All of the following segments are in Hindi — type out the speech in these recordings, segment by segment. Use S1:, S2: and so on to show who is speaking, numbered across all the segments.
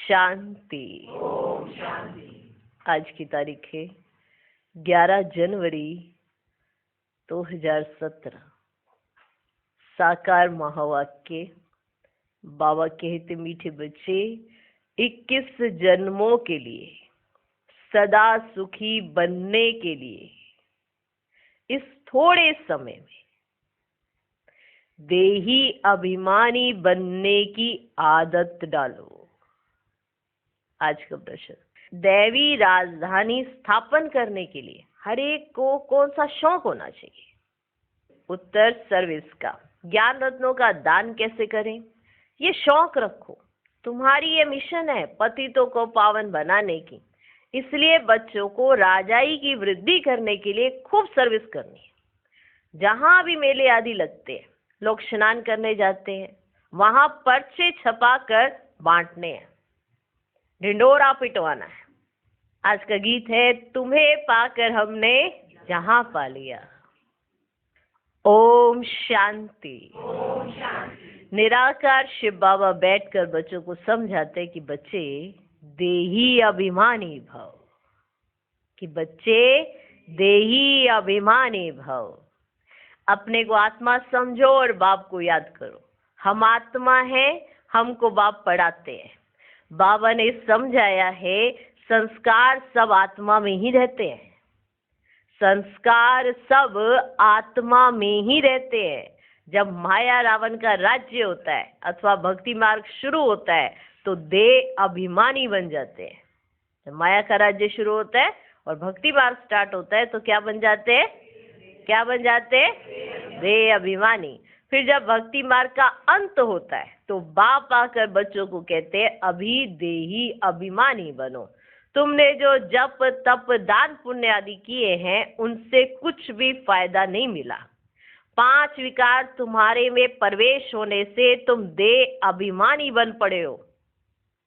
S1: शांति। आज की तारीख है 11 जनवरी 2017। साकार महावाक्य। बाबा कहते, मीठे बच्चे, 21 जन्मों के लिए सदा सुखी बनने के लिए इस थोड़े समय में देही अभिमानी बनने की आदत डालो। आज का प्रश्न, दैवी राजधानी स्थापन करने के लिए हर एक को कौन सा शौक होना चाहिए? उत्तर, सर्विस का। ज्ञान रत्नों का दान कैसे करें, ये शौक रखो। तुम्हारी ये मिशन है पतितों को पावन बनाने की, इसलिए बच्चों को राजाई की वृद्धि करने के लिए खूब सर्विस करनी है। जहां भी मेले आदि लगते हैं, लोग स्नान करने जाते हैं, वहां पर्चे छपा कर बांटने हैं, ढिंडोरा पिटवाना है। आज का गीत है, तुम्हें पाकर हमने जहां पा लिया। ओम शांति। निराकार शिव बाबा बैठकर बच्चों को समझाते कि बच्चे देही अभिमानी भव, कि बच्चे देही अभिमानी भव। अपने को आत्मा समझो और बाप को याद करो। हम आत्मा हैं, हमको बाप पढ़ाते हैं। बाबा ने समझाया है, संस्कार सब आत्मा में ही रहते हैं। संस्कार सब आत्मा में ही रहते हैं। जब माया रावण का राज्य होता है अथवा भक्ति मार्ग शुरू होता है तो देह अभिमानी बन जाते हैं। जब माया का राज्य शुरू होता है और भक्ति मार्ग स्टार्ट होता है तो क्या बन जाते हैं? क्या बन जाते हैं? देह अभिमानी। फिर जब भक्ति मार्ग का अंत होता है तो बाप आकर बच्चों को कहते हैं, अभी देही अभिमानी बनो। तुमने जो जप तप दान पुण्य आदि किए हैं उनसे कुछ भी फायदा नहीं मिला। 5 विकार तुम्हारे में प्रवेश होने से तुम देह अभिमानी बन पड़े हो।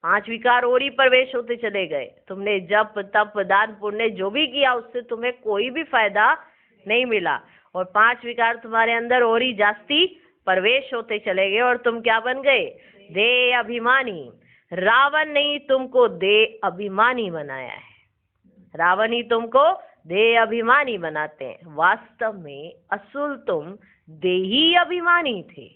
S1: 5 विकार और ही प्रवेश होते चले गए। तुमने जप तप दान पुण्य जो भी किया उससे तुम्हें कोई भी फायदा नहीं मिला और 5 विकार तुम्हारे अंदर और ही जास्ती प्रवेश होते चले गए और तुम क्या बन गए? देह अभिमानी। रावण ने ही तुमको देह अभिमानी बनाया है। रावण ही तुमको देह अभिमानी बनाते हैं। वास्तव में असुल तुम देही अभिमानी थे।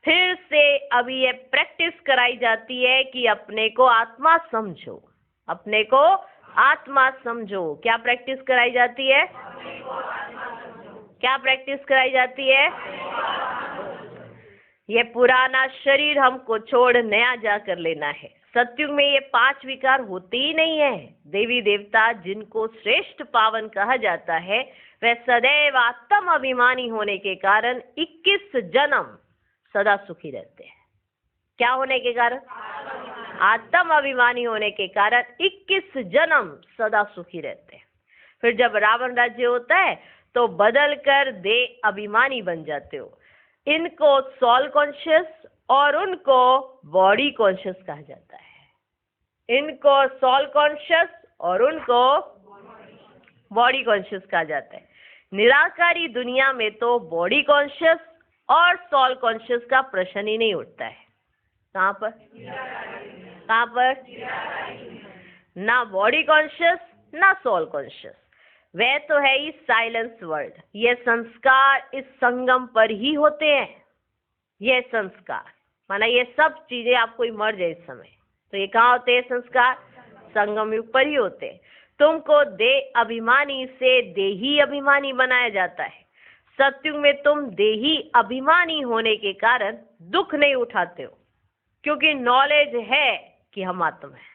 S1: फिर से अभी ये प्रैक्टिस कराई जाती है कि अपने को आत्मा समझो, अपने को आत्मा समझो। क्या प्रैक्टिस कराई जाती है? क्या प्रैक्टिस कराई जाती है? ये पुराना शरीर हमको छोड़ नया जाकर लेना है। सत्युग में ये 5 विकार होते ही नहीं है। देवी देवता जिनको श्रेष्ठ पावन कहा जाता है वह सदैव आत्म अभिमानी होने के कारण 21 जन्म सदा सुखी रहते हैं। क्या होने के कारण? आत्म अभिमानी होने के कारण 21 जन्म सदा सुखी रहते हैं। फिर जब रावण राज्य होता है तो बदल कर देह अभिमानी बन जाते हो। इनको सोल कॉन्शियस और उनको बॉडी कॉन्शियस कहा जाता है। इनको सोल कॉन्शियस और उनको बॉडी कॉन्शियस कहा जाता है। निराकारी दुनिया में तो बॉडी कॉन्शियस और सोल कॉन्शियस का प्रश्न ही नहीं उठता है। कहाँ पर? कहाँ पर? ना बॉडी कॉन्शियस ना सोल कॉन्शियस। वह तो है ही साइलेंस वर्ल्ड। ये संस्कार इस संगम पर ही होते हैं। ये संस्कार माना ये सब चीजें आपको इमर्ज है इस समय। तो ये कहाँ होते हैं संस्कार? संगम युग पर ही होते हैं। तुमको देह अभिमानी से देही अभिमानी बनाया जाता है। सत्युग में तुम देही अभिमानी होने के कारण दुख नहीं उठाते हो, क्योंकि नॉलेज है कि हम आत्मा है।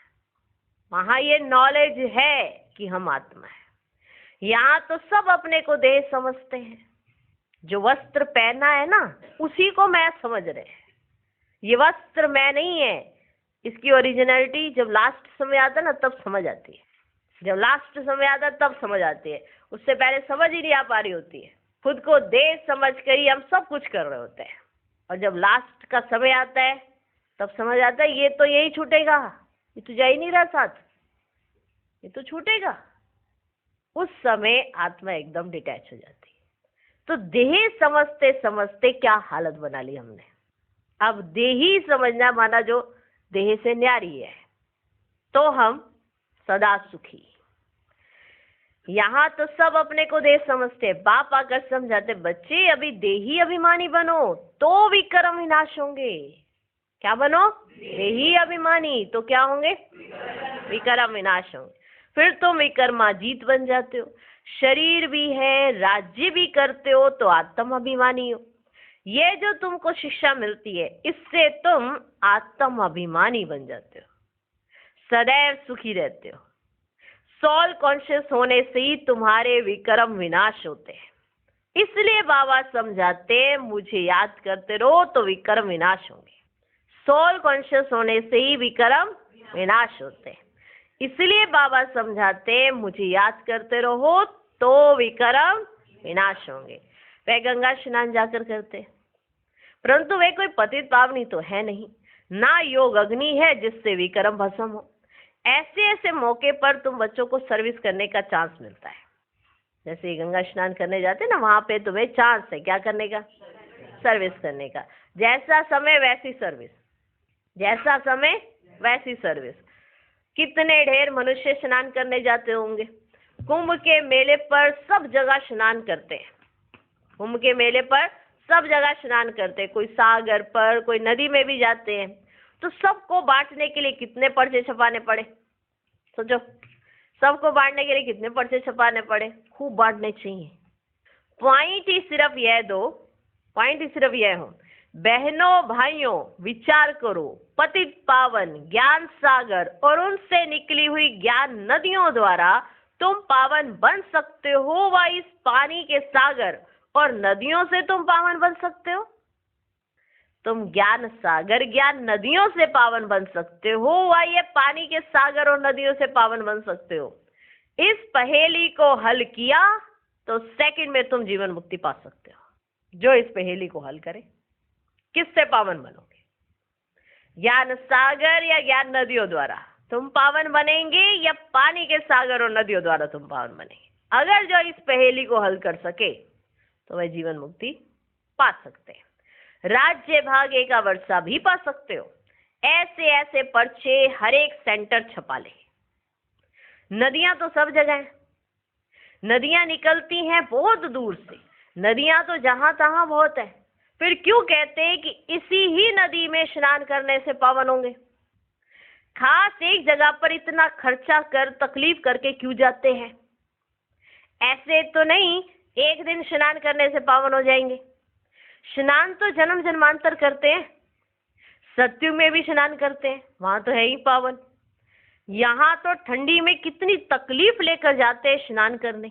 S1: वहां ये नॉलेज है कि हम आत्मा है। यहाँ तो सब अपने को देह समझते हैं। जो वस्त्र पहना है ना उसी को मैं समझ रहे हैं। ये वस्त्र मैं नहीं है। इसकी ओरिजिनलिटी जब लास्ट समय आता है ना तब समझ आती है। जब लास्ट समय आता है तब समझ आती है। उससे पहले समझ ही नहीं आ पा रही होती है। खुद को देह समझ कर ही हम सब कुछ कर रहे होते हैं और जब लास्ट का समय आता है तब समझ आता है ये तो यही छूटेगा, ये तो जा ही नहीं रहा साथ, ये तो छूटेगा। उस समय आत्मा एकदम डिटैच हो जाती है। तो देह समझते समझते क्या हालत बना ली हमने। अब देही समझना माना जो देह से न्यारी है, तो हम सदा सुखी। यहाँ तो सब अपने को देह समझते, बाप आकर समझाते, बच्चे अभी देही अभिमानी बनो तो विक्रम विनाश होंगे। क्या बनो? देही अभिमानी, तो क्या होंगे? विक्रम विनाश होंगे। फिर तुम विक्रमाजीत बन जाते हो, शरीर भी है, राज्य भी करते हो, तो आत्म अभिमानी हो। ये जो तुमको शिक्षा मिलती है, इससे तुम आत्म अभिमानी बन जाते हो, सदैव सुखी रहते हो। सोल कॉन्शियस होने से ही तुम्हारे विक्रम विनाश होते हैं। इसलिए बाबा समझाते, मुझे याद करते रहो तो विक्रम विनाश होंगे। सोल कॉन्शियस होने से ही विक्रम विनाश होते हैं। इसलिए बाबा समझाते, मुझे याद करते रहो तो विक्रम विनाश होंगे। वे गंगा स्नान जाकर करते, परंतु वे कोई पतित पावनी तो है नहीं, ना योग अग्नि है जिससे विक्रम भस्म हो। ऐसे ऐसे मौके पर तुम बच्चों को सर्विस करने का चांस मिलता है। जैसे गंगा स्नान करने जाते ना, वहां पे तुम्हें चांस है क्या करने का? सर्विस करने का। जैसा समय वैसी सर्विस, जैसा समय वैसी सर्विस। कितने ढेर मनुष्य स्नान करने जाते होंगे। कुंभ के मेले पर सब जगह स्नान करते हैं, कुंभ के मेले पर सब जगह स्नान करते हैं। कोई सागर पर, कोई नदी में भी जाते हैं। तो सबको बांटने के लिए कितने पर्चे छपाने पड़े? सोचो, सबको बांटने के लिए कितने पर्चे छपाने पड़े? खूब बांटने चाहिए। पॉइंट ही सिर्फ यह दो, पॉइंट ही सिर्फ यह हो, बहनों भाइयों विचार करो, पतित पावन ज्ञान सागर और उनसे निकली हुई ज्ञान नदियों द्वारा तुम पावन बन सकते हो, व इस पानी के सागर और नदियों से तुम पावन बन सकते हो। तुम ज्ञान सागर ज्ञान नदियों से पावन बन सकते हो, व ये पानी के सागर और नदियों से पावन बन सकते हो। इस पहेली को हल किया तो सेकंड में तुम जीवन मुक्ति पा सकते हो। जो इस पहेली को हल करे, किससे पावन बनोगे? ज्ञान सागर या ज्ञान नदियों द्वारा तुम पावन बनेंगे, या पानी के सागर और नदियों द्वारा तुम पावन बनेंगे? अगर जो इस पहेली को हल कर सके तो वह जीवन मुक्ति पा सकते हैं। राज्य भाग्य का वर्षा भी पा सकते हो। ऐसे ऐसे पर्चे हर एक सेंटर छपा ले। नदियां तो सब जगह हैं, नदियां निकलती हैं बहुत दूर से, नदियां तो जहां तहां बहुत है। फिर क्यों कहते हैं कि इसी ही नदी में स्नान करने से पावन होंगे? खास एक जगह पर इतना खर्चा कर तकलीफ करके क्यों जाते हैं? ऐसे तो नहीं एक दिन स्नान करने से पावन हो जाएंगे। स्नान तो जन्म जन्मांतर करते हैं, सत्युग में भी स्नान करते हैं, वहां तो है ही पावन। यहाँ तो ठंडी में कितनी तकलीफ लेकर जाते हैं स्नान करने।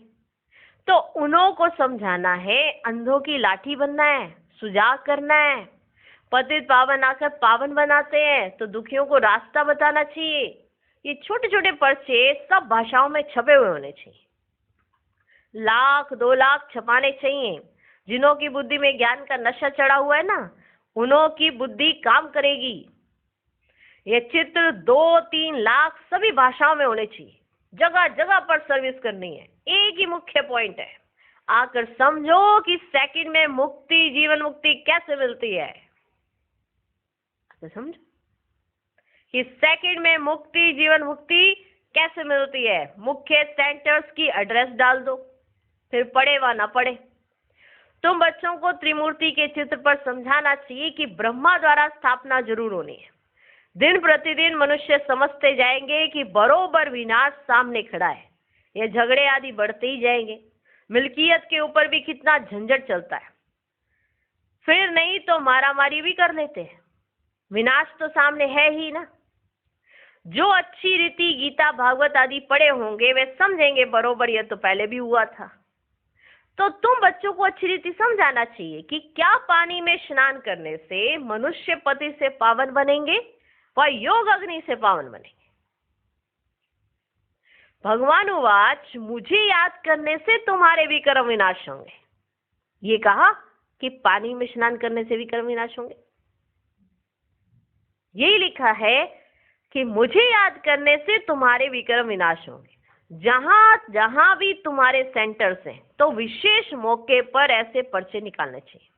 S1: तो उन्हों को समझाना है, अंधों की लाठी बनना है, सुजाग करना है। पतित पावन आकर पावन बनाते हैं तो दुखियों को रास्ता बताना चाहिए। ये छोटे छोटे पर्चे सब भाषाओं में छपे हुए होने चाहिए, 1,00,000 2,00,000 छपाने चाहिए। जिन्हों की बुद्धि में ज्ञान का नशा चढ़ा हुआ है ना, उन्हों की बुद्धि काम करेगी। ये चित्र 2-3 लाख सभी भाषाओं में होने चाहिए। जगह जगह पर सर्विस करनी है। एक ही मुख्य पॉइंट है, आकर समझो कि सेकंड में मुक्ति जीवन मुक्ति कैसे मिलती है। समझो कि सेकंड में मुक्ति जीवन मुक्ति कैसे मिलती है। मुख्य सेंटर्स की एड्रेस डाल दो, फिर पढ़े व ना पढ़े। तुम बच्चों को त्रिमूर्ति के चित्र पर समझाना चाहिए कि ब्रह्मा द्वारा स्थापना जरूर होनी है। दिन प्रतिदिन मनुष्य समझते जाएंगे कि बरोबर विनाश सामने खड़ा है। ये झगड़े आदि बढ़ते ही जाएंगे। मिल्कियत के ऊपर भी कितना झंझट चलता है, फिर नहीं तो मारामारी भी कर लेते हैं। विनाश तो सामने है ही ना। जो अच्छी रीति गीता भागवत आदि पढ़े होंगे वे समझेंगे बरोबर ये तो पहले भी हुआ था। तो तुम बच्चों को अच्छी रीति समझाना चाहिए कि क्या पानी में स्नान करने से मनुष्य पति से पावन बनेंगे व योग अग्नि से पावन बनेंगे। भगवान उवाच, मुझे याद करने से तुम्हारे विक्रम विनाश होंगे। ये कहा कि पानी में स्नान करने से विक्रम विनाश होंगे। यही लिखा है कि मुझे याद करने से तुम्हारे विक्रम विनाश होंगे। जहां जहां भी तुम्हारे सेंटर्स हैं तो विशेष मौके पर ऐसे पर्चे निकालने चाहिए।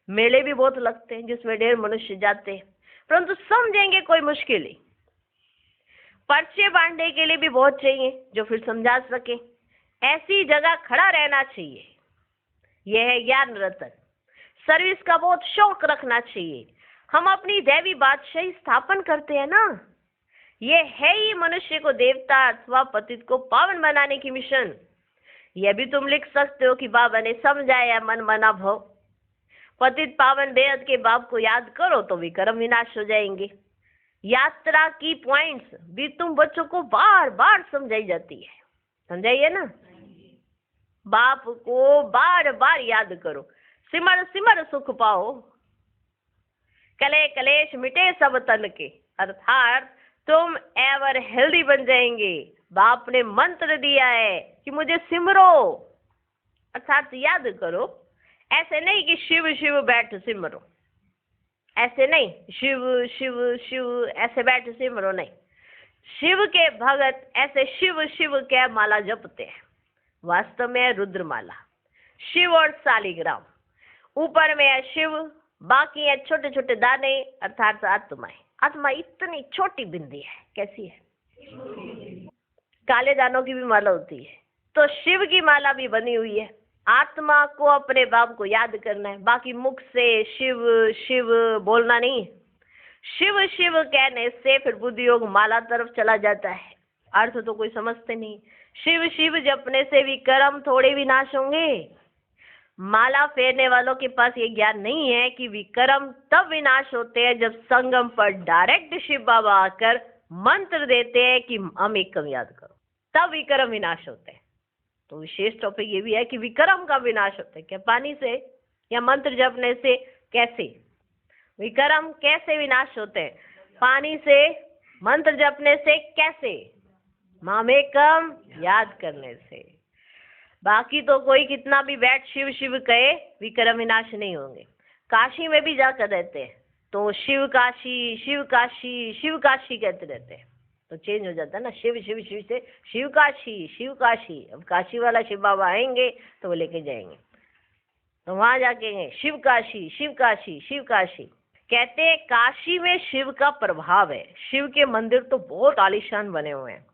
S1: मेले भी बहुत लगते हैं जिसमें ढेर मनुष्य जाते हैं। परंतु समझेंगे कोई मुश्किल ही। पर्चे बांटने के लिए भी बहुत चाहिए जो फिर समझा सके। ऐसी जगह खड़ा रहना चाहिए, यह है ज्ञान रतन। सर्विस का बहुत शौक रखना चाहिए। हम अपनी दैवी बादशाही स्थापन करते हैं ना, ये है ही मनुष्य को देवता अथवा पतित को पावन बनाने की मिशन। यह भी तुम लिख सकते हो कि बाबा ने समझाया मन मना भव। पतित पावन बेहद के बाप को याद करो तो विक्रम विनाश हो जाएंगे। यात्रा की पॉइंट्स भी तुम बच्चों को बार बार समझाई जाती है, समझाइए ना। बाप को बार बार याद करो, सिमर सिमर सुख पाओ, कले कलेश मिटे सब तन के, अर्थात तुम एवर हेल्दी बन जाएंगे। बाप ने मंत्र दिया है कि मुझे सिमरो, अर्थात याद करो। ऐसे नहीं कि शिव शिव बैठ सिमरो, ऐसे नहीं शिव शिव शिव ऐसे बैठ सिमरो, नहीं। शिव के भगत ऐसे शिव शिव के माला जपते हैं, वास्तव में है रुद्रमाला। शिव और सालिग्राम, ऊपर में है शिव, बाकी है छोटे छोटे दाने अर्थात आत्माएं। आत्मा इतनी छोटी बिंदी है, कैसी है? काले दानों की भी माला होती है, तो शिव की माला भी बनी हुई है। आत्मा को अपने बाप को याद करना है, बाकी मुख से शिव शिव बोलना नहीं। शिव शिव कहने से फिर बुद्धि योग माला तरफ चला जाता है, अर्थ तो कोई समझते नहीं। शिव शिव जपने से विक्रम थोड़े विनाश होंगे। माला फेरने वालों के पास ये ज्ञान नहीं है कि विक्रम तब विनाश होते हैं जब संगम पर डायरेक्ट शिव बाबा आकर मंत्र देते हैं कि हम एकम याद करो, तब विक्रम विनाश होते हैं। तो विशेष टॉपिक ये भी है कि विक्रम का विनाश होता है, क्या पानी से या मंत्र जपने से? कैसे विक्रम कैसे विनाश होते हैं? पानी से, मंत्र जपने से, कैसे? मामेकम याद करने से। बाकी तो कोई कितना भी बैठ शिव शिव कहे, विक्रम विनाश नहीं होंगे। काशी में भी जाकर रहते हैं तो शिव काशी शिव काशी शिव काशी कहते रहते हैं, तो चेंज हो जाता है ना, शिव शिव शिव से शिव काशी शिव काशी। अब काशी वाला शिव बाबा आएंगे तो वो लेके जाएंगे, तो वहां जाके शिव काशी शिव काशी शिव काशी कहते हैं। काशी में शिव का प्रभाव है, शिव के मंदिर तो बहुत आलीशान बने हुए हैं।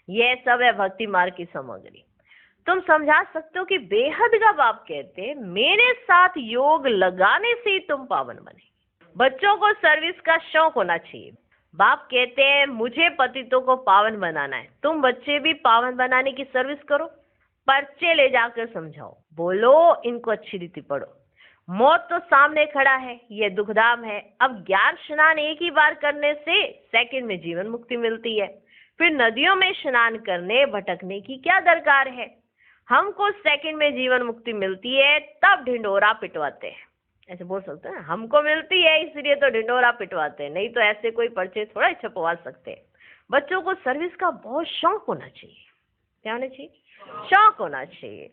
S1: यह सब है भक्ति मार्ग की सामग्री। तुम समझा सकते हो कि बेहद का बाप कहते हैं मेरे साथ योग लगाने से ही तुम पावन बने। बच्चों को सर्विस का शौक होना चाहिए। बाप कहते हैं मुझे पतितों को पावन बनाना है, तुम बच्चे भी पावन बनाने की सर्विस करो। पर्चे ले जाकर समझाओ, बोलो इनको अच्छी रीति पढ़ो। मौत तो सामने खड़ा है, ये दुखधाम है। अब ज्ञान स्नान एक ही बार करने से सेकंड में जीवन मुक्ति मिलती है, फिर नदियों में स्नान करने भटकने की क्या दरकार है। हमको सेकंड में जीवन मुक्ति मिलती है तब ढिंडोरा पिटवाते हैं, ऐसे बोल सकते हैं। हमको मिलती है इसलिए तो ढिंडोरा पिटवाते हैं, नहीं तो ऐसे कोई पर्चे थोड़ा ही छपवा सकते हैं। बच्चों को सर्विस का बहुत शौक होना चाहिए। क्या होना चाहिए? शौक होना चाहिए।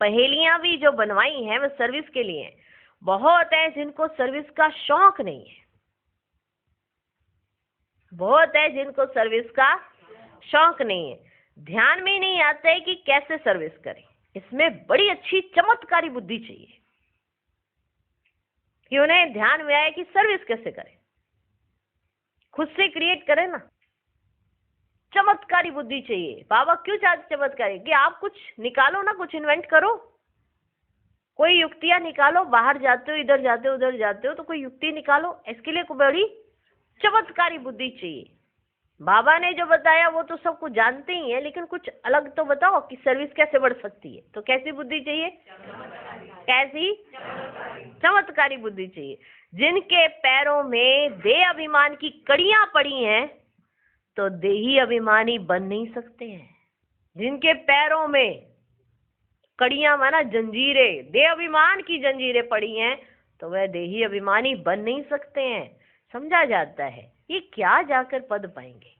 S1: पहेलियां भी जो बनवाई हैं वो सर्विस के लिए हैं। बहुत है जिनको सर्विस का शौक नहीं है, बहुत है जिनको सर्विस का शौक नहीं है। ध्यान में नहीं आता है कि कैसे सर्विस करें। इसमें बड़ी अच्छी चमत्कारी बुद्धि चाहिए कि उन्हें ध्यान में आए कि सर्विस कैसे करें, खुद से क्रिएट करें ना। चमत्कारी बुद्धि चाहिए। बाबा क्यों चाहते चमत्कारी? कि आप कुछ निकालो ना, कुछ इन्वेंट करो, कोई युक्तियां निकालो। बाहर जाते हो, इधर जाते हो, उधर जाते हो, तो कोई युक्ति निकालो। इसके लिए बड़ी चमत्कारी बुद्धि चाहिए। बाबा ने जो बताया वो तो सब कुछ जानते ही है, लेकिन कुछ अलग तो बताओ कि सर्विस कैसे बढ़ सकती है। तो कैसी बुद्धि चाहिए? कैसी? चमत्कारी बुद्धि चाहिए। जिनके पैरों में देह अभिमान की कड़ियां पड़ी हैं तो देही अभिमानी बन नहीं सकते हैं। जिनके पैरों में कड़ियां माना जंजीरें, देह अभिमान की जंजीरें पड़ी हैं तो वह देही अभिमानी बन नहीं सकते हैं। समझा जाता है ये क्या जाकर पद पाएंगे,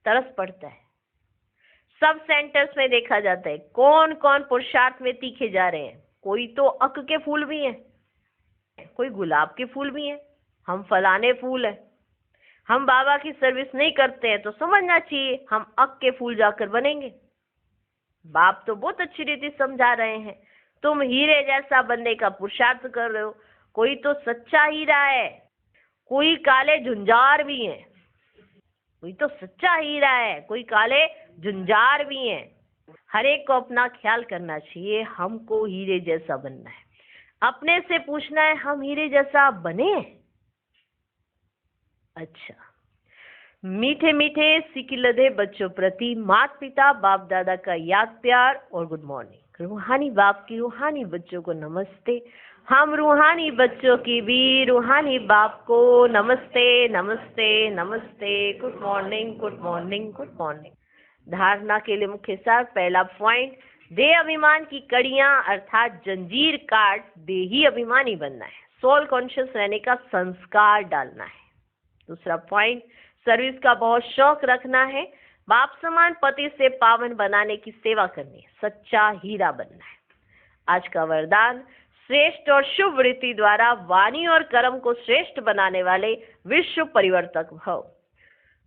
S1: तरस पड़ता है। सब सेंटर्स में देखा जाता है कौन कौन पुरुषार्थ में तीखे जा रहे हैं। कोई तो अक के फूल भी हैं, कोई गुलाब के फूल भी हैं, हम फलाने फूल हैं। हम बाबा की सर्विस नहीं करते हैं तो समझना चाहिए हम अक के फूल जाकर बनेंगे। बाप तो बहुत अच्छी रीति समझा रहे हैं, तुम हीरे जैसा बनने का पुरुषार्थ कर रहे हो। कोई तो सच्चा हीरा है, कोई काले झुंझार भी हैं, कोई तो सच्चा हीरा है, कोई काले झुंझार भी हैं। हर एक को अपना ख्याल करना चाहिए, हमको हीरे जैसा बनना है। अपने से पूछना है, हम हीरे जैसा बने? अच्छा, मीठे मीठे सिकिलधे बच्चों प्रति माता पिता बाप दादा का याद प्यार और गुड मॉर्निंग। रूहानी बाप की रूहानी बच्चों को नमस्ते। हम रूहानी बच्चों की भी रूहानी बाप को नमस्ते नमस्ते नमस्ते। Good morning good morning good morning. धारणा के लिए मुख्य सार, पहला पॉइंट, देह अभिमान की कड़ियां अर्थात जंजीर काट देही अभिमानी बनना है, सोल कॉन्शियस रहने का संस्कार डालना है। दूसरा पॉइंट, सर्विस का बहुत शौक रखना है, बाप समान पति से पावन बनाने की सेवा करनी है, सच्चा हीरा बनना है। आज का वरदान, श्रेष्ठ और शुभ वृत्ति द्वारा वाणी और कर्म को श्रेष्ठ बनाने वाले विश्व परिवर्तक भव।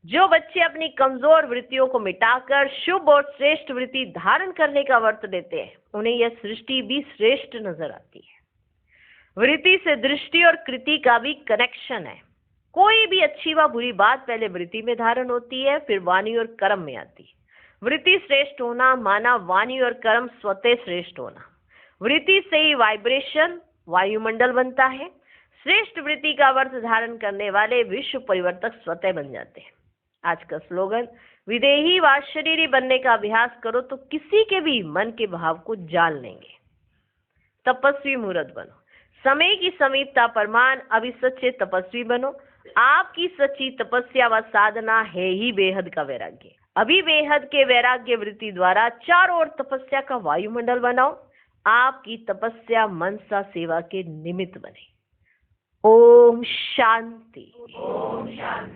S1: जो बच्चे अपनी कमजोर वृत्तियों को मिटाकर शुभ और श्रेष्ठ वृत्ति धारण करने का व्रत लेते हैं, उन्हें यह सृष्टि भी श्रेष्ठ नजर आती है। वृत्ति से दृष्टि और कृति का भी कनेक्शन है। कोई भी अच्छी व बुरी बात पहले वृत्ति में धारण होती है, फिर वाणी और कर्म में आती है। वृत्ति श्रेष्ठ होना माना वाणी और कर्म स्वतः श्रेष्ठ होना। वृत्ति से ही वाइब्रेशन वायुमंडल बनता है। श्रेष्ठ वृत्ति का व्रत धारण करने वाले विश्व परिवर्तक स्वतः बन जाते हैं। आज का स्लोगन, विदेही व शरीरी बनने का अभ्यास करो तो किसी के भी मन के भाव को जान लेंगे। तपस्वी मूर्त बनो, समय की समीपता परमान, अभी सच्चे तपस्वी बनो। आपकी सच्ची तपस्या व साधना है ही बेहद का वैराग्य। अभी बेहद के वैराग्य वृत्ति द्वारा चारों ओर तपस्या का वायुमंडल बनाओ। आपकी तपस्या मनसा सेवा के निमित्त बने। ओम शांति। ओम शांति।